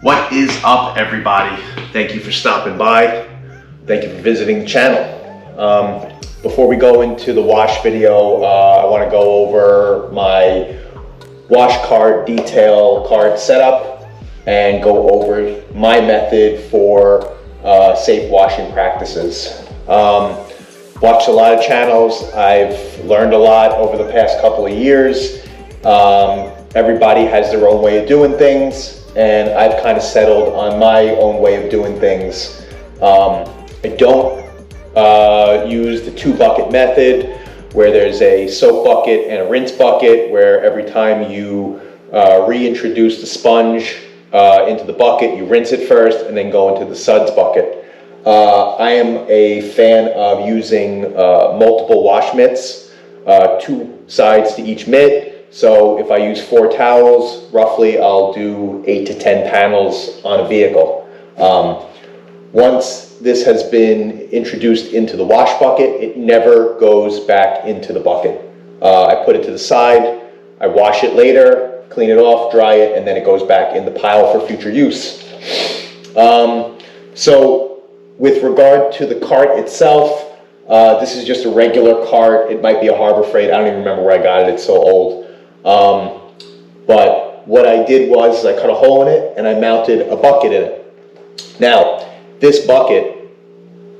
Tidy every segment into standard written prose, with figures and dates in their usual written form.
What is up, everybody? Thank you for stopping by. Thank you for visiting the channel. Before we go into the wash video, I want to go over my wash cart detail cart setup and go over my method for safe washing practices. Watched a lot of channels. I've learned a lot over the past couple of years. Everybody has their own way of doing things, and I've kind of settled on my own way of doing things. I don't use the 2-bucket method, where there's a soap bucket and a rinse bucket, where every time you reintroduce the sponge into the bucket, you rinse it first and then go into the suds bucket. I am a fan of using multiple wash mitts, 2 sides to each mitt. So if I use 4 towels, roughly I'll do 8 to 10 panels on a vehicle. Once this has been introduced into the wash bucket, it never goes back into the bucket. I put it to the side, I wash it later, clean it off, dry it, and then it goes back in the pile for future use. So with regard to the cart itself, this is just a regular cart. It might be a Harbor Freight. I don't even remember where I got it. It's so old. But what I did was I cut a hole in it and I mounted a bucket in it. Now, this bucket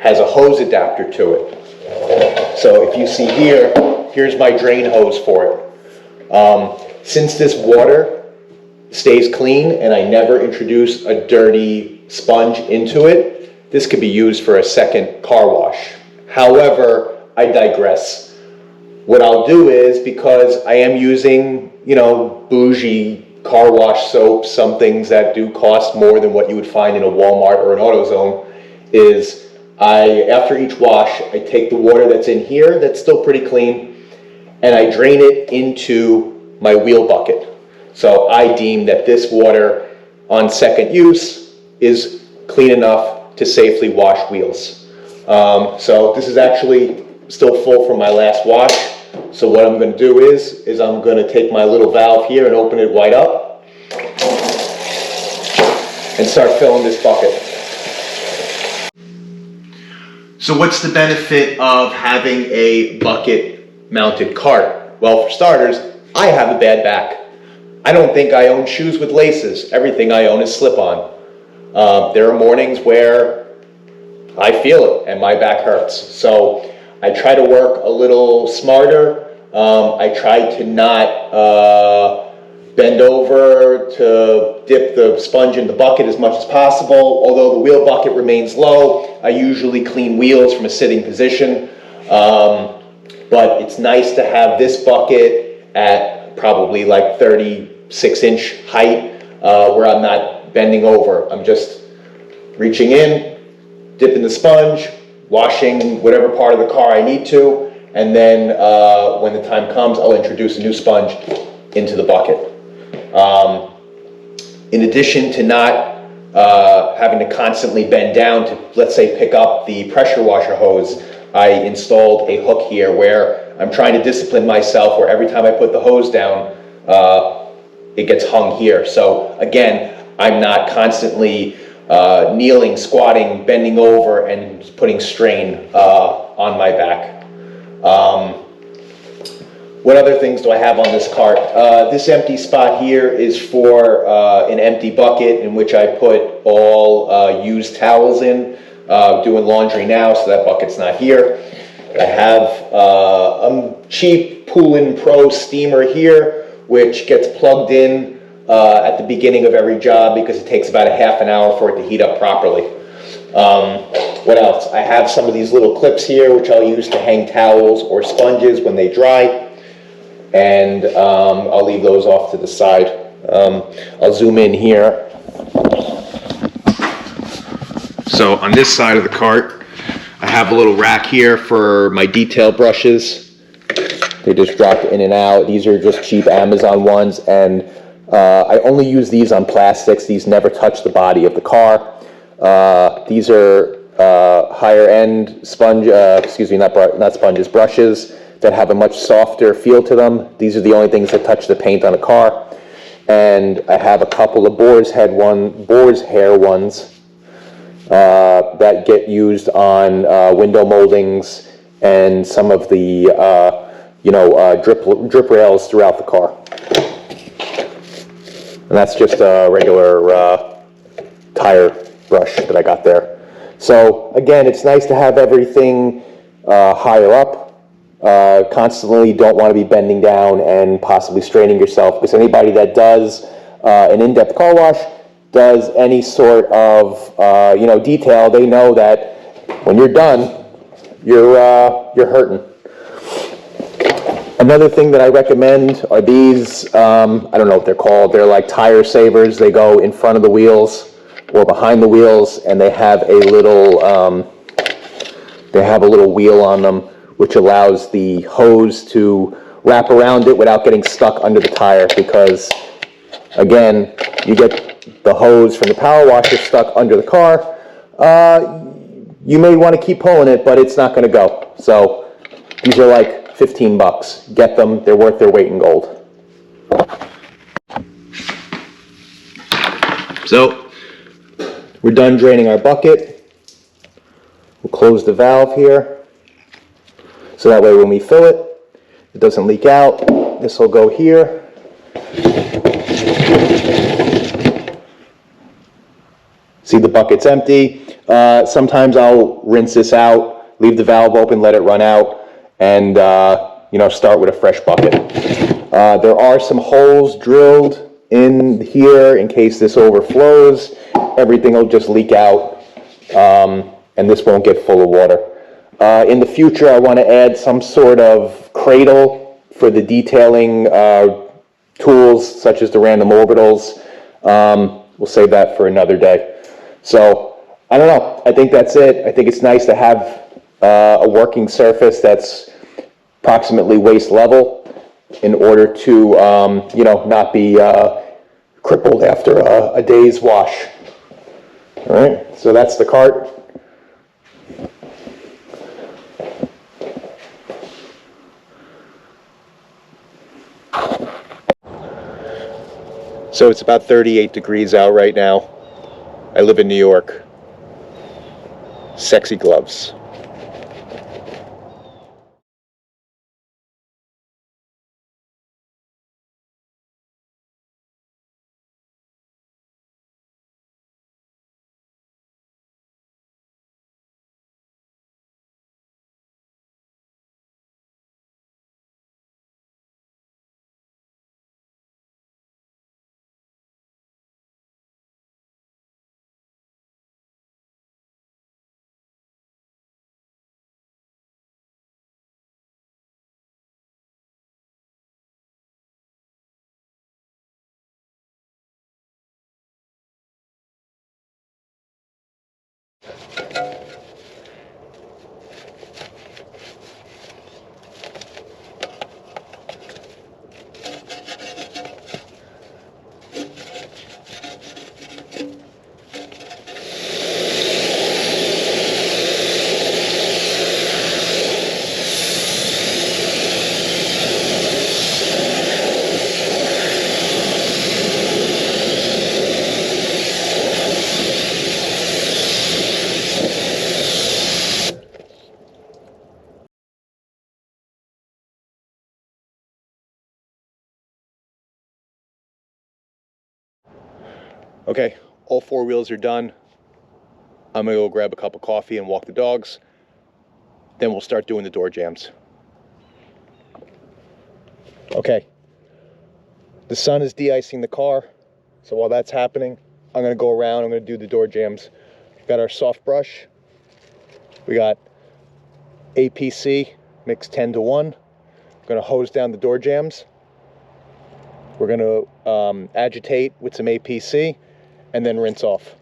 has a hose adapter to it. So if you see here, here's my drain hose for it. Since this water stays clean and I never introduce a dirty sponge into it, this could be used for a second car wash. However, I digress. What I'll do is, because I am using, bougie car wash soap, some things that do cost more than what you would find in a Walmart or an AutoZone, is after each wash, I take the water that's in here that's still pretty clean and I drain it into my wheel bucket. So I deem that this water on second use is clean enough to safely wash wheels. So this is actually still full from my last wash. So what I'm going to do is I'm going to take my little valve here and open it wide up and start filling this bucket. So what's the benefit of having a bucket mounted cart? Well, for starters, I have a bad back. I don't think I own shoes with laces. Everything I own is slip-on. There are mornings where I feel it and my back hurts. So I try to work a little smarter. I try to not bend over to dip the sponge in the bucket as much as possible. Although the wheel bucket remains low, I usually clean wheels from a sitting position. But it's nice to have this bucket at probably like 36-inch height, where I'm not bending over. I'm just reaching in, dipping the sponge, washing whatever part of the car I need to, and then when the time comes, I'll introduce a new sponge into the bucket. In addition to not having to constantly bend down to, let's say, pick up the pressure washer hose, I installed a hook here where I'm trying to discipline myself, where every time I put the hose down, it gets hung here. So again, I'm not constantly kneeling, squatting, bending over, and putting strain on my back. What other things do I have on this cart? This empty spot here is for an empty bucket in which I put all used towels in. Doing laundry now, so that bucket's not here. I have a cheap Poolin Pro steamer here, which gets plugged in at the beginning of every job because it takes about a half an hour for it to heat up properly. What else? I have some of these little clips here which I'll use to hang towels or sponges when they dry, and I'll leave those off to the side. I'll zoom in here. So on this side of the cart, I have a little rack here for my detail brushes. They just drop in and out. These are just cheap Amazon ones, and I only use these on plastics. These never touch the body of the car. These are higher end sponge, not sponges, brushes. that have a much softer feel to them. These are the only things that touch the paint on a car. And I have a couple of boar's hair ones that get used on window moldings and some of the drip rails throughout the car. And that's just a regular tire brush that I got there. So again, it's nice to have everything higher up. Constantly don't want to be bending down and possibly straining yourself, because anybody that does an in-depth car wash, does any sort of detail, they know that when you're done, you're hurting. Another thing that I recommend are these, I don't know what they're called, they're like tire savers. They go in front of the wheels or behind the wheels, and they have a little wheel on them, which allows the hose to wrap around it without getting stuck under the tire, because again, you get the hose from the power washer stuck under the car. You may want to keep pulling it, but it's not going to go. So these are like 15 bucks. Get them, they're worth their weight in gold. So we're done draining our bucket. We'll close the valve here, so that way when we fill it, it doesn't leak out. This will go here. See, the bucket's empty. Sometimes I'll rinse this out, leave the valve open, let it run out, and start with a fresh bucket. There are some holes drilled in here in case this overflows. Everything will just leak out, and this won't get full of water. In the future, I want to add some sort of cradle for the detailing tools, such as the random orbitals. We'll save that for another day. So, I don't know. I think that's it. I think it's nice to have a working surface that's approximately waist level in order to, not be crippled after a day's wash. All right, so that's the cart. So it's about 38 degrees out right now. I live in New York. Sexy gloves. Okay, all four wheels are done. I'm gonna go grab a cup of coffee and walk the dogs. Then we'll start doing the door jams. Okay, the sun is de-icing the car. So while that's happening, I'm gonna go around, I'm gonna do the door jams. We've got our soft brush. We got APC mixed 10-1. We're gonna hose down the door jams. We're gonna agitate with some APC and then rinse off.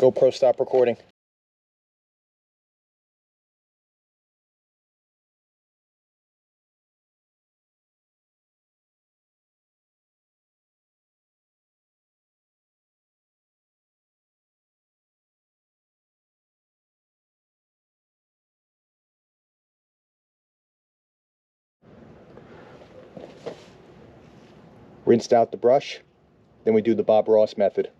GoPro, stop recording. Rinsed out the brush, then we do the Bob Ross method.